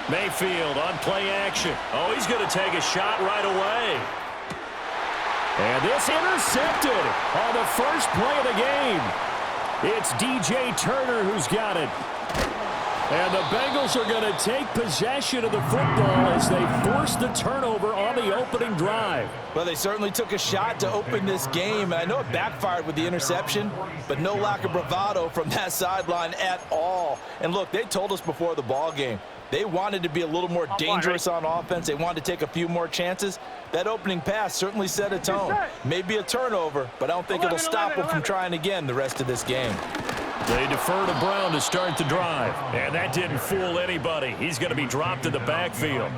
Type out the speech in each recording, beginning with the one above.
Mayfield on play action. Oh, he's going to take a shot right away. And this intercepted on the first play of the game. It's DJ Turner who's got it. And the Bengals are going to take possession of the football as they force the turnover on the opening drive. Well, they certainly took a shot to open this game. I know it backfired with the interception, but no lack of bravado from that sideline at all. And look, they told us before the ball game, they wanted to be a little more dangerous on offense. They wanted to take a few more chances. That opening pass certainly set a tone. Maybe a turnover, but I don't think it'll stop them from trying again the rest of this game. They defer to Brown to start the drive. And that didn't fool anybody. He's going to be dropped in the backfield.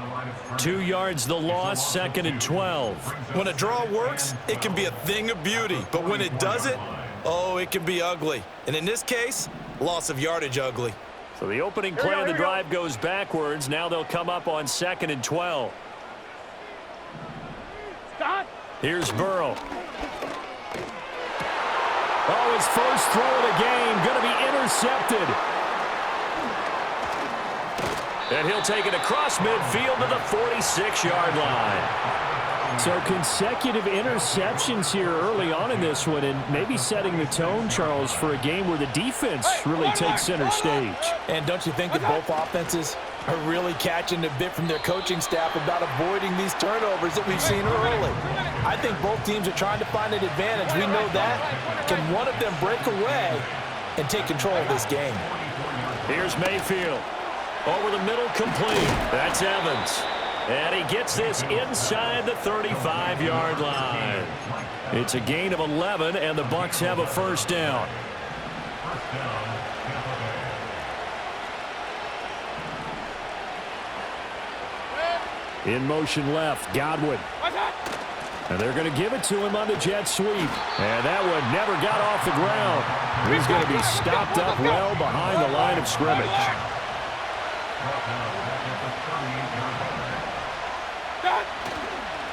2 yards the loss, 2nd and 12. When a draw works, it can be a thing of beauty. But when it doesn't, oh, it can be ugly. And in this case, loss of yardage ugly. So the opening play of the drive goes backwards. Now they'll come up on 2nd and 12. Here's Burrow. Oh, his first throw of the game going to be intercepted. And he'll take it across midfield to the 46-yard line. So consecutive interceptions here early on in this one, and maybe setting the tone, Charles, for a game where the defense really takes center stage. And don't you think that both offenses are really catching a bit from their coaching staff about avoiding these turnovers that we've seen early? I think both teams are trying to find an advantage. We know that. Can one of them break away and take control of this game? Here's Mayfield. Over the middle, complete. That's Evans. And he gets this inside the 35-yard line. It's a gain of 11, and the Bucs have a first down. In motion left, Godwin. And they're going to give it to him on the jet sweep. And that one never got off the ground. He's going to be stopped up well behind the line of scrimmage.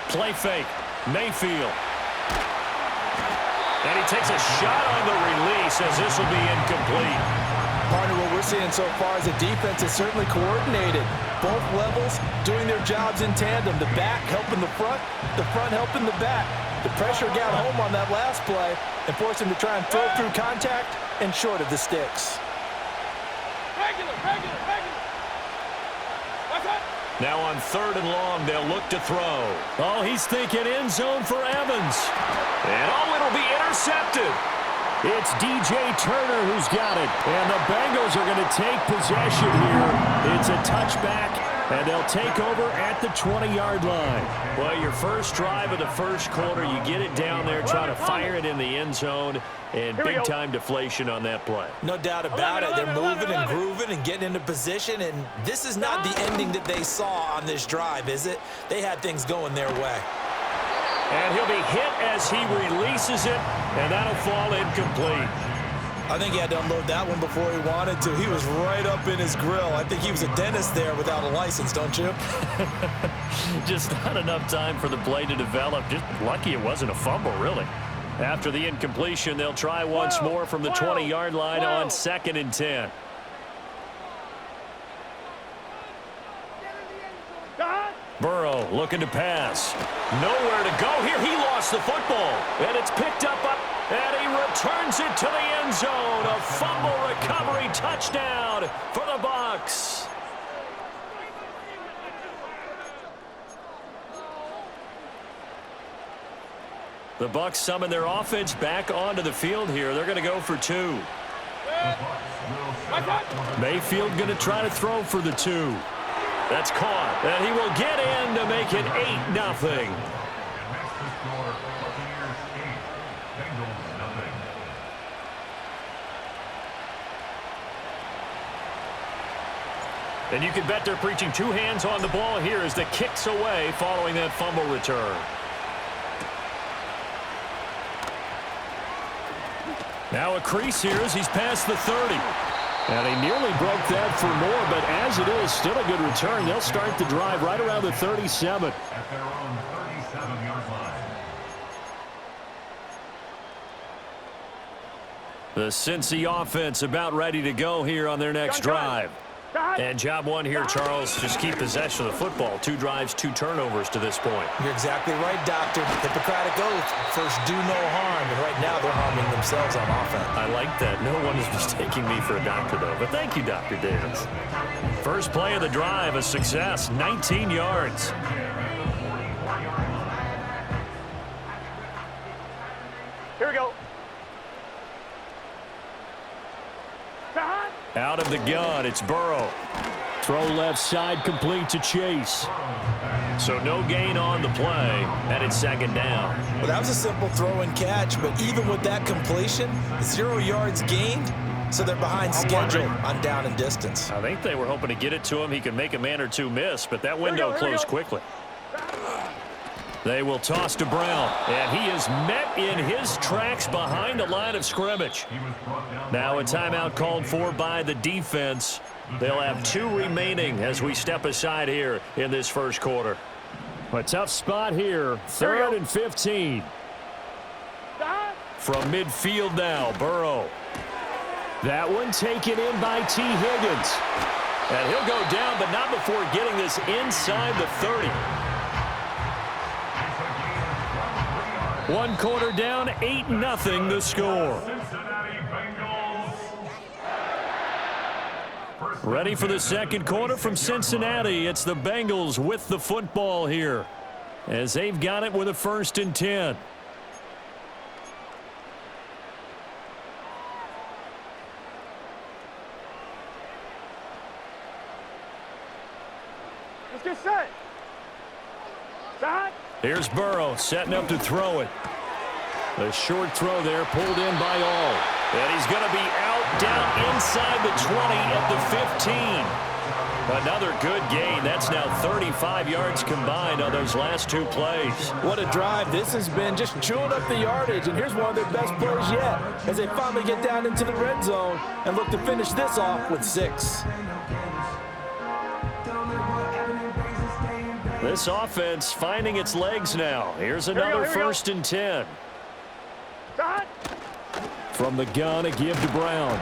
Play fake. Mayfield. And he takes a shot on the release as this will be incomplete. Partner, what we're seeing so far is a defense is certainly coordinated. Both levels doing their jobs in tandem. The back helping the front helping the back. The pressure got home on that last play and forced him to try and throw through contact and short of the sticks. Now on 3rd and long, they'll look to throw. Oh, he's thinking end zone for Evans. And oh, it'll be intercepted. It's DJ Turner who's got it. And the Bengals are going to take possession here. It's a touchback, and they'll take over at the 20-yard line. Well, your first drive of the first quarter, you get it down there, try to fire it in the end zone, and big-time deflation on that play. No doubt about it. They're moving and grooving and getting into position, and this is not the ending that they saw on this drive, is it? They had things going their way. And he'll be hit as he releases it, and that'll fall incomplete. I think he had to unload that one before he wanted to. He was right up in his grill. I think he was a dentist there without a license, don't you? Just not enough time for the play to develop. Just lucky it wasn't a fumble, really. After the incompletion, they'll try once more from the 20-yard line on 2nd and 10. Burrow looking to pass. Nowhere to go here. He lost the football. And it's picked up, and he returns it to the end zone. A fumble recovery touchdown for the Bucs. The Bucs summon their offense back onto the field here. They're going to go for 2. Mayfield going to try to throw for the 2. That's caught, and he will get in to make it 8-0. And you can bet they're preaching 2 hands on the ball here as the kick's away following that fumble return. Now a crease here as he's past the 30. And he nearly broke that for more, but as it is, still a good return. They'll start the drive right around the 37. At their own 37-yard line. The Cincy offense about ready to go here on their next drive. And job one here, Charles, just keep possession of the football. 2 drives, 2 turnovers to this point. You're exactly right, Doctor. Hippocratic oath. First, do no harm. And right now, they're harming themselves on offense. I like that. No one is mistaking me for a doctor, though. But thank you, Dr. Davis. First play of the drive, a success, 19 yards. Here we go. Out of the gun, it's Burrow. Throw left side, complete to Chase. So no gain on the play, and it's second down. Well, that was a simple throw and catch, but even with that completion, 0 yards gained, so they're behind schedule on down and distance. I think they were hoping to get it to him. He could make a man or two miss, but that window closed quickly. They will toss to Brown, and he is met in his tracks behind the line of scrimmage. Now a timeout called for by the defense. They'll have 2 remaining as we step aside here in this first quarter. A tough spot here, 3rd and 15. From midfield now, Burrow. That one taken in by T. Higgins. And he'll go down, but not before getting this inside the 30. 1 quarter down, 8-0 the score. Ready for the second quarter from Cincinnati. It's the Bengals with the football here as they've got it with a 1st and 10. Let's get set. Set. Here's Burrow setting up to throw it. The short throw there pulled in by All. And he's going to be out down inside the 20 at the 15. Another good gain. That's now 35 yards combined on those last 2 plays. What a drive this has been, just chewing up the yardage. And here's one of their best plays yet as they finally get down into the red zone and look to finish this off with 6. This offense finding its legs now. Here's another 1st and 10. From the gun, a give to Brown.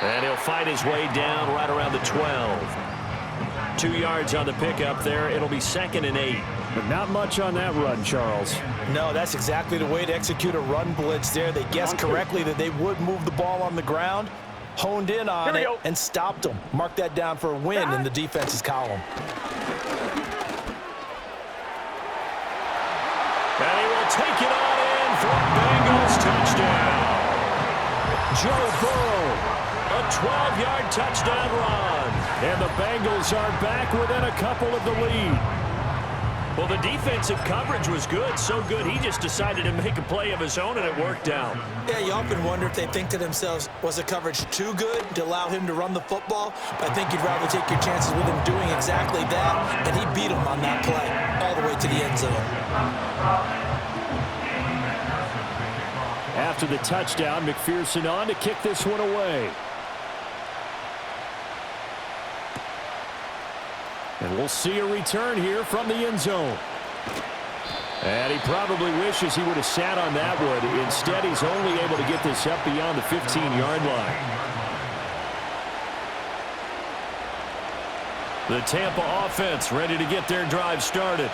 And he'll fight his way down right around the 12. 2 yards on the pickup there. It'll be 2nd and 8. But not much on that run, Charles. No, that's exactly the way to execute a run blitz there. They guessed correctly that they would move the ball on the ground, honed in on it, and stopped them. Mark that down for a win in the defense's column. And he will take it on in for a Bengals touchdown. Joe Burrow, a 12-yard touchdown run. And the Bengals are back within a couple of the lead. Well, the defensive coverage was good, so good he just decided to make a play of his own, and it worked out. Yeah, you often wonder if they think to themselves, was the coverage too good to allow him to run the football? I think you'd rather take your chances with him doing exactly that, and he beat him on that play all the way to the end zone. After the touchdown, McPherson on to kick this one away. And we'll see a return here from the end zone. And he probably wishes he would have sat on that one. Instead, he's only able to get this up beyond the 15-yard line. The Tampa offense ready to get their drive started.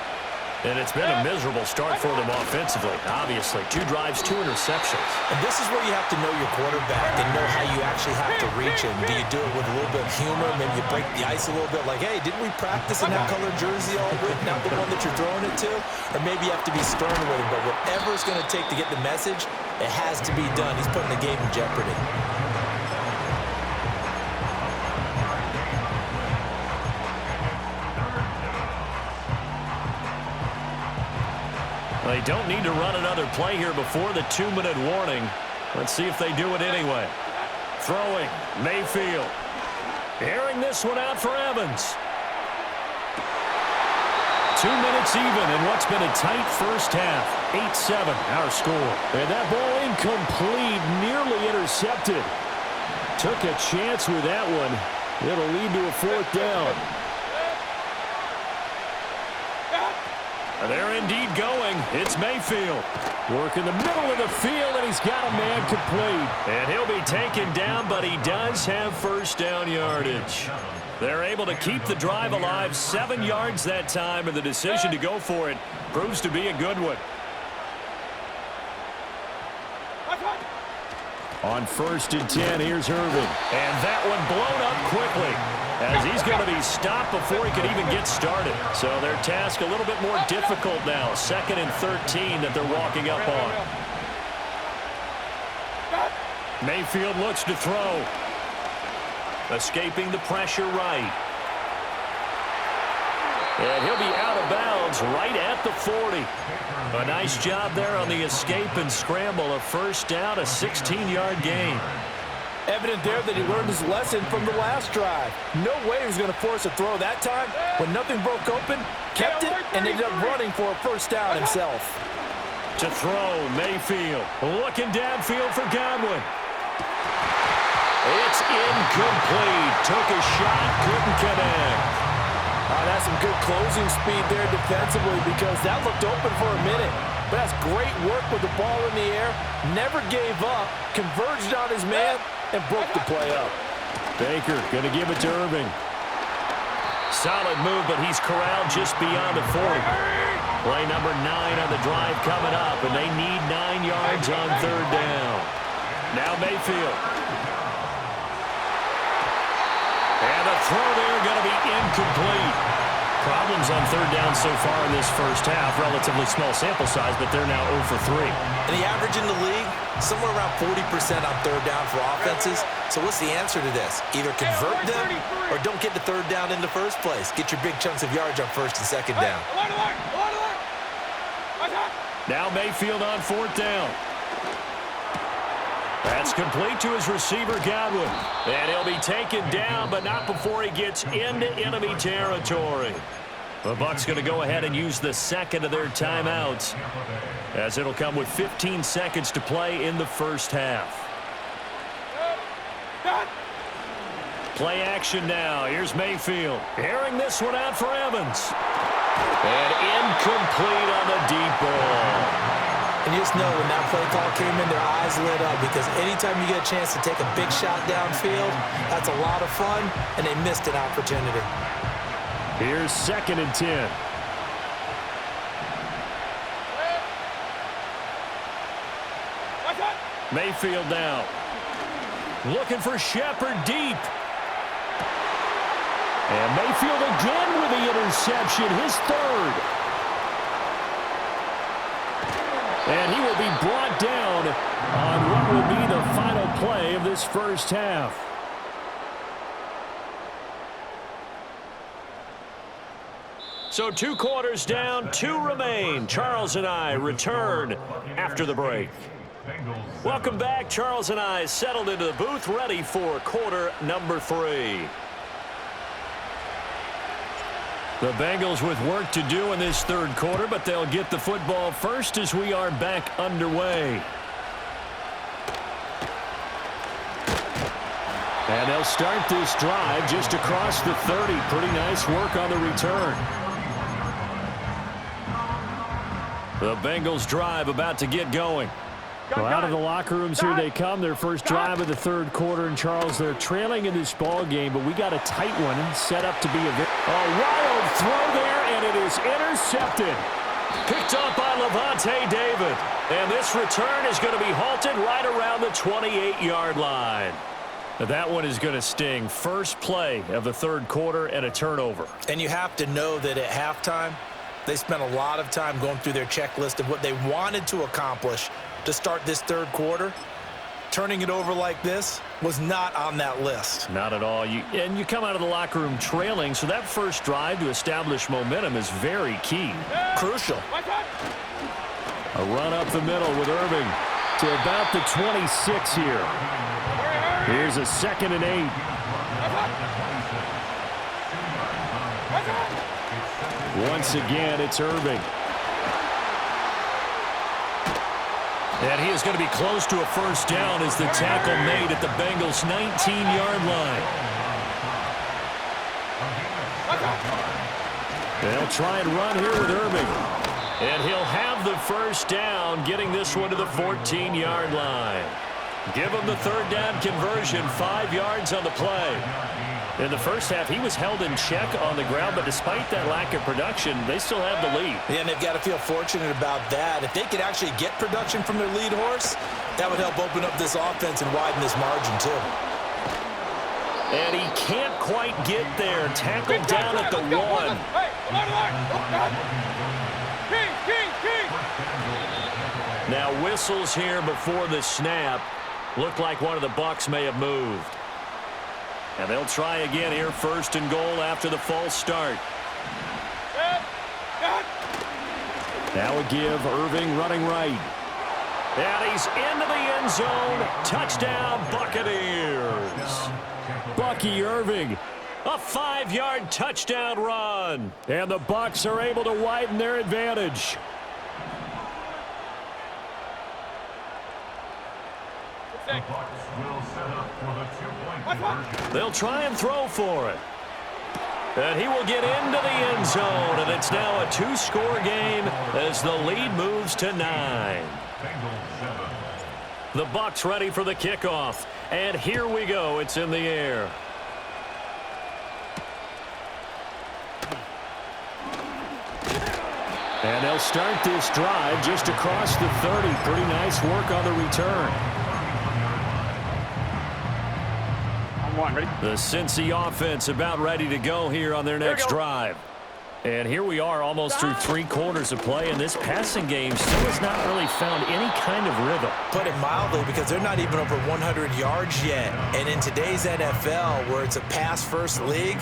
And it's been a miserable start for them offensively. Obviously, 2 drives, 2 interceptions. And this is where you have to know your quarterback and know how you actually have to reach him. Do you do it with a little bit of humor? Maybe you break the ice a little bit like, hey, didn't we practice in that colored jersey all week, not the one that you're throwing it to? Or maybe you have to be stern with him. But whatever it's going to take to get the message, it has to be done. He's putting the game in jeopardy. They don't need to run another play here before the 2-minute warning. Let's see if they do it anyway. Throwing, Mayfield. Airing this one out for Evans. 2 minutes even in what's been a tight first half. 8-7, our score. And that ball incomplete, nearly intercepted. Took a chance with that one. It'll lead to a 4th down. They're indeed going. It's Mayfield. Work in the middle of the field, and he's got a man complete. And he'll be taken down, but he does have first down yardage. They're able to keep the drive alive, 7 yards that time, and the decision to go for it proves to be a good one. On 1st and 10, here's Irvin. And that one blown up quickly, as he's going to be stopped before he could even get started. So their task a little bit more difficult now. 2nd and 13 that they're walking up on. Mayfield looks to throw. Escaping the pressure right. And he'll be out of bounds right at the 40. A nice job there on the escape and scramble. A first down, a 16-yard gain. Evident there that he learned his lesson from the last drive. No way he was going to force a throw that time. When nothing broke open, kept it, and ended up running for a first down himself. To throw, Mayfield. Looking downfield for Godwin. It's incomplete. Took a shot, couldn't connect. That's some good closing speed there defensively, because that looked open for a minute. But that's great work with the ball in the air. Never gave up, converged on his man, and broke the play up. Baker going to give it to Irving. Solid move, but he's corralled just beyond the 40. Play number 9 on the drive coming up, and they need 9 yards on 3rd down. Now Mayfield. And the throw there going to be incomplete. Problems on 3rd down so far in this first half. Relatively small sample size, but they're now 0 for 3. And the average in the league, somewhere around 40% on 3rd down for offenses. So what's the answer to this? Either convert them or don't get the 3rd down in the first place. Get your big chunks of yards on 1st and 2nd down. Now Mayfield on 4th down. That's complete to his receiver, Godwin. And he'll be taken down, but not before he gets into enemy territory. The Bucs going to go ahead and use the 2nd of their timeouts, as it'll come with 15 seconds to play in the first half. Play action now. Here's Mayfield. Airing this one out for Evans. And incomplete on the deep ball. And you just know when that play call came in, their eyes lit up, because anytime you get a chance to take a big shot downfield, that's a lot of fun, and they missed an opportunity. Here's 2nd and 10. Mayfield now. Looking for Shepard deep. And Mayfield again with the interception, his 3rd. And he will be brought down on what will be the final play of this first half. So 2 quarters down, 2 remain. Charles and I return after the break. Welcome back. Charles and I settled into the booth, ready for quarter number 3. The Bengals with work to do in this 3rd quarter, but they'll get the football first as we are back underway. And they'll start this drive just across the 30. Pretty nice work on the return. The Bengals drive about to get going. Well, out of the locker rooms here they come. Their first drive of the 3rd quarter. And Charles, they're trailing in this ball game, but we got a tight one set up to be a wild throw there, and it is intercepted. Picked up by Lavonte David. And this return is going to be halted right around the 28-yard line. Now that one is going to sting. First play of the 3rd quarter and a turnover. And you have to know that at halftime, they spent a lot of time going through their checklist of what they wanted to accomplish to start this 3rd quarter. Turning it over like this was not on that list. Not at all. And you come out of the locker room trailing, so that first drive to establish momentum is very key. Crucial. A run up the middle with Irving to about the 26 here. Here's a 2nd and 8. Once again, it's Irving. And he is going to be close to a first down as the tackle made at the Bengals' 19-yard line. They'll try and run here with Irving. And he'll have the first down, getting this one to the 14-yard line. Give him the third down conversion, 5 yards on the play. In the first half, he was held in check on the ground, but despite that lack of production, they still have the lead. Yeah, and they've got to feel fortunate about that. If they could actually get production from their lead horse, that would help open up this offense and widen this margin, too. And he can't quite get there. Tackled down at the 1. Hey, Now whistles here before the snap. Looked like one of the Bucs may have moved. And they'll try again here, 1st and goal after the false start. Now a give, Irving running right. And he's into the end zone. Touchdown, Buccaneers. Bucky Irving, a 5-yard touchdown run. And the Bucs are able to widen their advantage. The Bucs will set up for the 2-point conversion. They'll try and throw for it. And he will get into the end zone, and it's now a 2-score game as the lead moves to 9. Bengals 7. The Bucs ready for the kickoff, and here we go. It's in the air. And they'll start this drive just across the 30. Pretty nice work on the return. Ready? The Cincy offense about ready to go here on their next drive. And here we are almost through 3 quarters of play, and this passing game still has not really found any kind of rhythm. Put it mildly, because they're not even over 100 yards yet. And in today's NFL, where it's a pass-first league,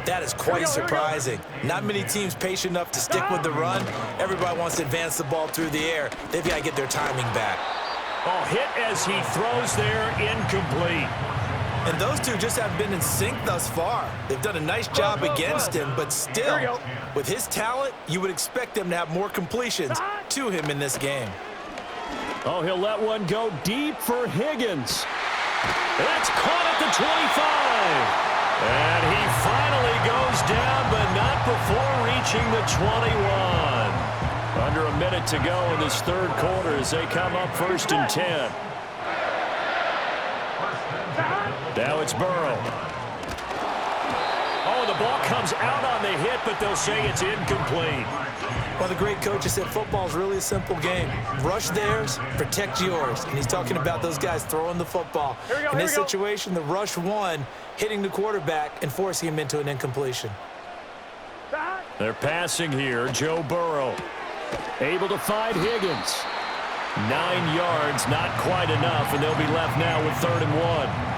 that is quite surprising. Not many teams patient enough to stick with the run. Everybody wants to advance the ball through the air. They've got to get their timing back. Oh, hit as he throws there, incomplete. And those two just haven't been in sync thus far. They've done a nice job against him, but still, with his talent, you would expect them to have more completions to him in this game. Oh, he'll let one go deep for Higgins. That's caught at the 25. And he finally goes down, but not before reaching the 21. Under a minute to go in this 3rd quarter as they come up 1st and 10. Now it's Burrow. Oh, the ball comes out on the hit, but they'll say it's incomplete. Well, the great coach said football is really a simple game. Rush theirs, protect yours. And he's talking about those guys throwing the football. In this situation, the rush won, hitting the quarterback and forcing him into an incompletion. They're passing here. Joe Burrow able to find Higgins. 9 yards, not quite enough, and they'll be left now with 3rd and 1.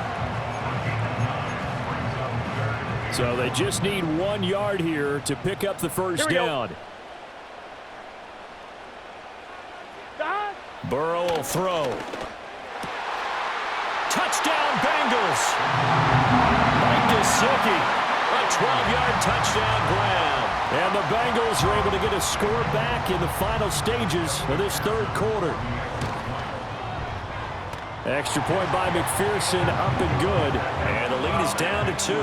So they just need 1 yard here to pick up the first down. Burrow will throw. Touchdown, Bengals. Mike Gesicki, a 12-yard touchdown grab. And the Bengals are able to get a score back in the final stages of this 3rd quarter. Extra point by McPherson, up and good. And the lead is down to 2.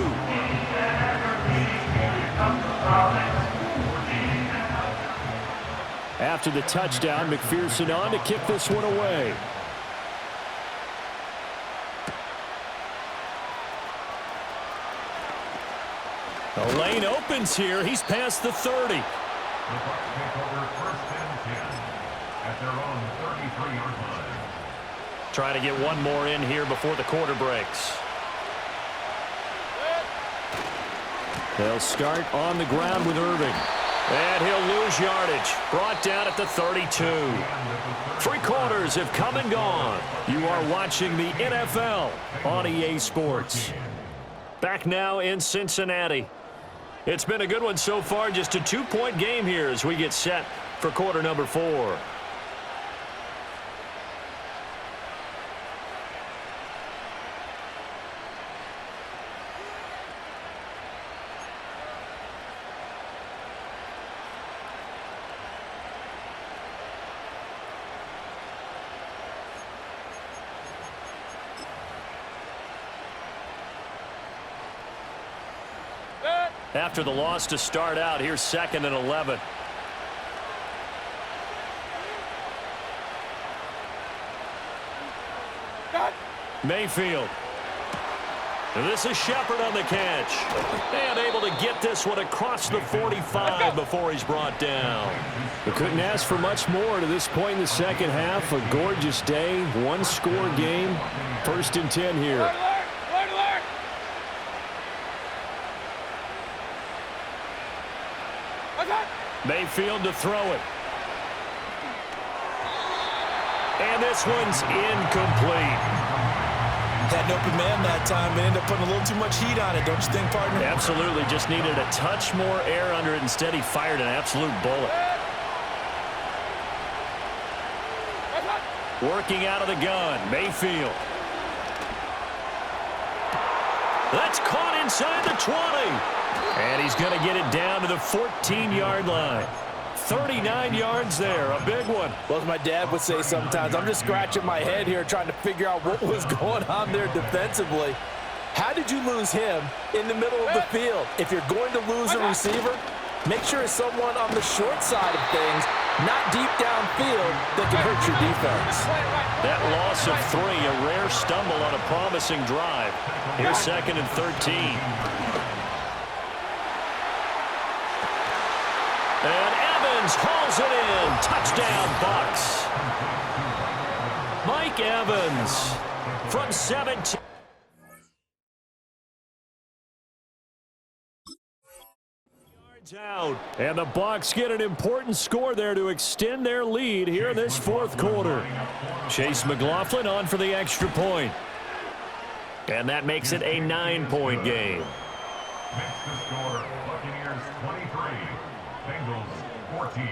After the touchdown, McPherson on to kick this one away. The lane opens here. He's past the 30. The Bucs take over 1st and 10 at their own 33-yard line. Trying to get one more in here before the quarter breaks. They'll start on the ground with Irving. And he'll lose yardage. Brought down at the 32. 3 quarters have come and gone. You are watching the NFL on EA Sports. Back now in Cincinnati. It's been a good one so far. Just a 2-point game here as we get set for quarter number 4. After the loss to start out, here's 2nd and 11. Mayfield. This is Shepard on the catch. And able to get this one across the 45 before he's brought down. We couldn't ask for much more to this point in the second half. A gorgeous day, one-score game. 1st and 10 here. Mayfield to throw it. And this one's incomplete. Had an open man that time and ended up putting a little too much heat on it, don't you think, partner? Absolutely. Just needed a touch more air under it. Instead, he fired an absolute bullet. Working out of the gun, Mayfield. That's caught inside the 20. And he's going to get it down to the 14-yard line. 39 yards there, a big one. Well, as my dad would say sometimes, I'm just scratching my head here trying to figure out what was going on there defensively. How did you lose him in the middle of the field? If you're going to lose a receiver, make sure it's someone on the short side of things, not deep downfield, that can hurt your defense. That loss of 3, a rare stumble on a promising drive. Here's 2nd and 13. And Evans hauls it in. Touchdown, Bucs. Mike Evans from 17. Yards out. And the Bucs get an important score there to extend their lead here in this 4th quarter. Chase McLaughlin on for the extra point. And that makes it a 9-point game. Makes the score Buccaneers 23, Bengals 14.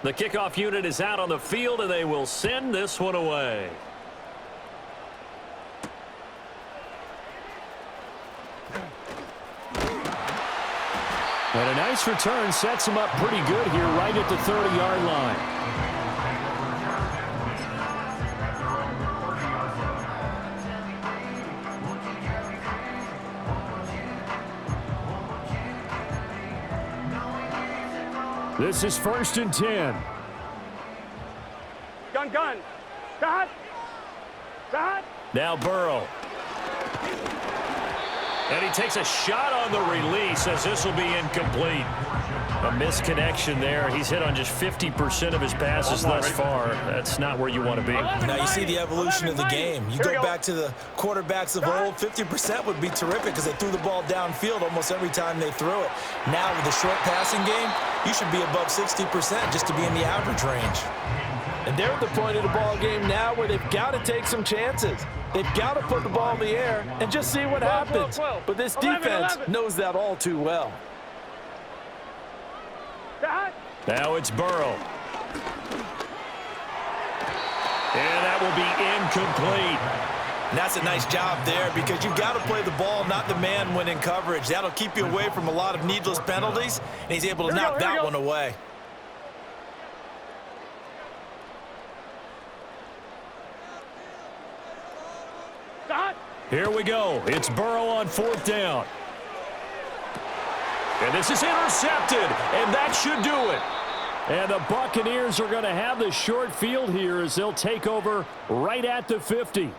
The kickoff unit is out on the field, and they will send this one away. And a nice return sets him up pretty good here right at the 30-yard line. This is 1st and 10. Gun. Stop. Now Burrow. And he takes a shot on the release as this will be incomplete. A misconnection there. He's hit on just 50% of his passes thus far. That's not where you want to be. Now you see the evolution of the game. You go back to the quarterbacks of old, 50% would be terrific because they threw the ball downfield almost every time they threw it. Now with the short passing game, you should be above 60% just to be in the average range. And they're at the point of the ball game now where they've got to take some chances. They've got to put the ball in the air and just see what happens. But this defense knows that all too well. Now it's Burrow. And that will be incomplete. And that's a nice job there because you've got to play the ball, not the man when in coverage. That'll keep you away from a lot of needless penalties, and he's able to knock that one away. Here we go. It's Burrow on 4th down. And this is intercepted, and that should do it. And the Buccaneers are going to have the short field here as they'll take over right at the 50.